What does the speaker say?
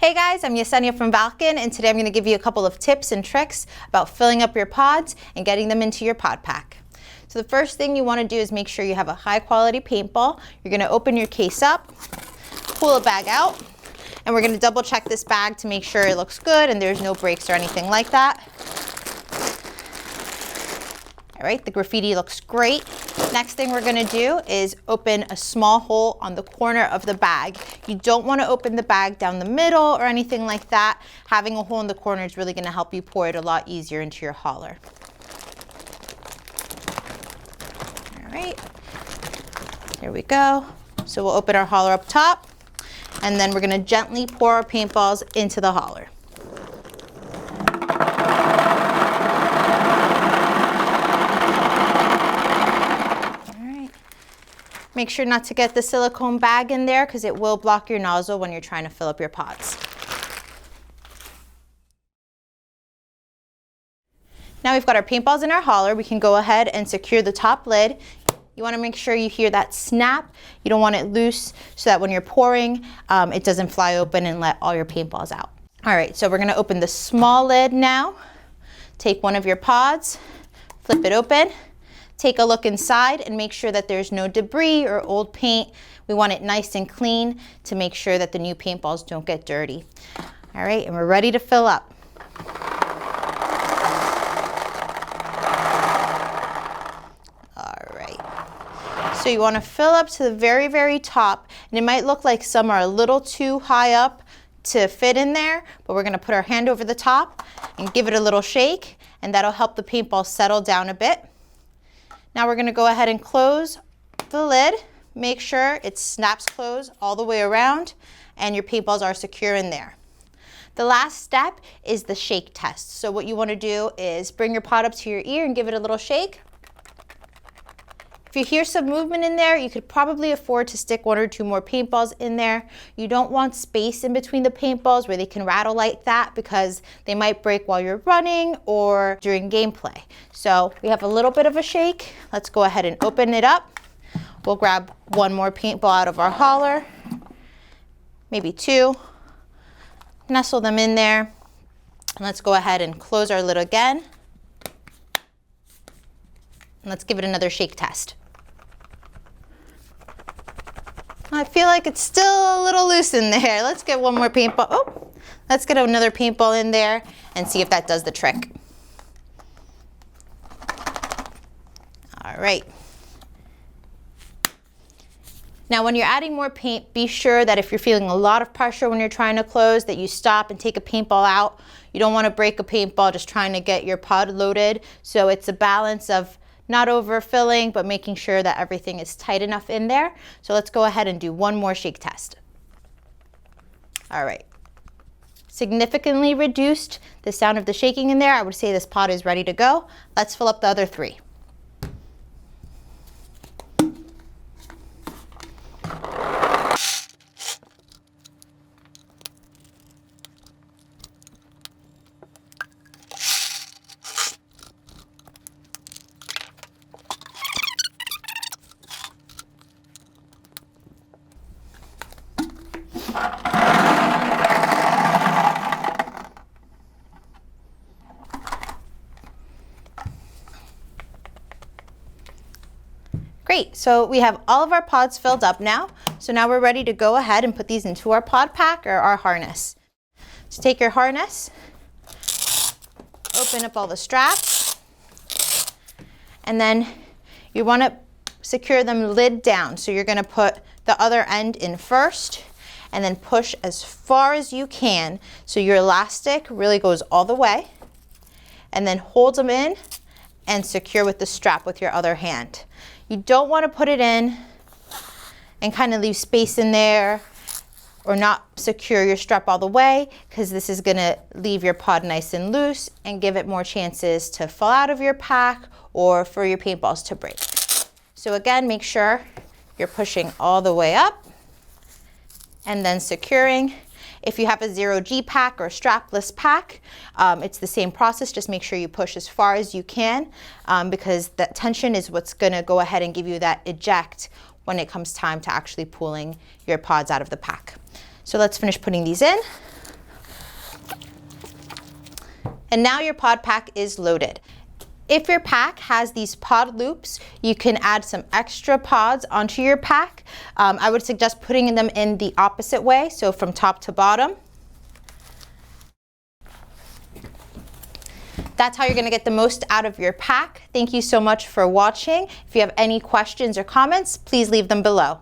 Hey guys, I'm Yesenia from Valken, and today I'm going to give you a couple of tips and tricks about filling up your pods and getting them into your pod pack. So the first thing you want to do is make sure you have a high quality paintball. You're going to open your case up, pull a bag out, and we're going to double check this bag to make sure it looks good and there's no breaks or anything like that. All right, the graffiti looks great. Next thing we're gonna do is open a small hole on the corner of the bag. You don't wanna open the bag down the middle or anything like that. Having a hole in the corner is really gonna help you pour it a lot easier into your hauler. All right, here we go. So we'll open our hauler up top, and then we're gonna gently pour our paintballs into the hauler. Make sure not to get the silicone bag in there because it will block your nozzle when you're trying to fill up your pods. Now we've got our paintballs in our hauler, we can go ahead and secure the top lid. You want to make sure you hear that snap. You don't want it loose so that when you're pouring, it doesn't fly open and let all your paintballs out. All right, so we're going to open the small lid now. Take one of your pods, flip it open. Take a look inside and make sure that there's no debris or old paint. We want it nice and clean to make sure that the new paintballs don't get dirty. All right, and we're ready to fill up. All right, so you want to fill up to the very, very top, and it might look like some are a little too high up to fit in there, but we're going to put our hand over the top and give it a little shake, and that'll help the paintball settle down a bit. Now we're going to go ahead and close the lid. Make sure it snaps closed all the way around and your paintballs are secure in there. The last step is the shake test. So what you want to do is bring your pod up to your ear and give it a little shake. If you hear some movement in there, you could probably afford to stick one or two more paintballs in there. You don't want space in between the paintballs where they can rattle like that because they might break while you're running or during gameplay. So we have a little bit of a shake. Let's go ahead and open it up. We'll grab one more paintball out of our hauler, maybe two, nestle them in there. And let's go ahead and close our lid again. And let's give it another shake test. I feel like it's still a little loose in there. Let's get one more paintball. Oh, let's get another paintball in there and see if that does the trick. All right. Now when you're adding more paint, be sure that if you're feeling a lot of pressure when you're trying to close, that you stop and take a paintball out. You don't want to break a paintball just trying to get your pod loaded. So it's a balance of not overfilling, but making sure that everything is tight enough in there. So let's go ahead and do one more shake test. All right. Significantly reduced the sound of the shaking in there. I would say this pod is ready to go. Let's fill up the other three. Great, so we have all of our pods filled up now. So now we're ready to go ahead and put these into our pod pack or our harness. So take your harness, open up all the straps, and then you want to secure them lid down. So you're going to put the other end in first and then push as far as you can so your elastic really goes all the way, and then hold them in and secure with the strap with your other hand. You don't want to put it in and kind of leave space in there or not secure your strap all the way, because this is going to leave your pod nice and loose and give it more chances to fall out of your pack or for your paintballs to break. So again, make sure you're pushing all the way up and then securing. If you have a 0G pack or a strapless pack, it's the same process. Just make sure you push as far as you can because that tension is what's going to go ahead and give you that eject when it comes time to actually pulling your pods out of the pack. So let's finish putting these in. And now your pod pack is loaded. If your pack has these pod loops, you can add some extra pods onto your pack. I would suggest putting them in the opposite way, so from top to bottom. That's how you're going to get the most out of your pack. Thank you so much for watching. If you have any questions or comments, please leave them below.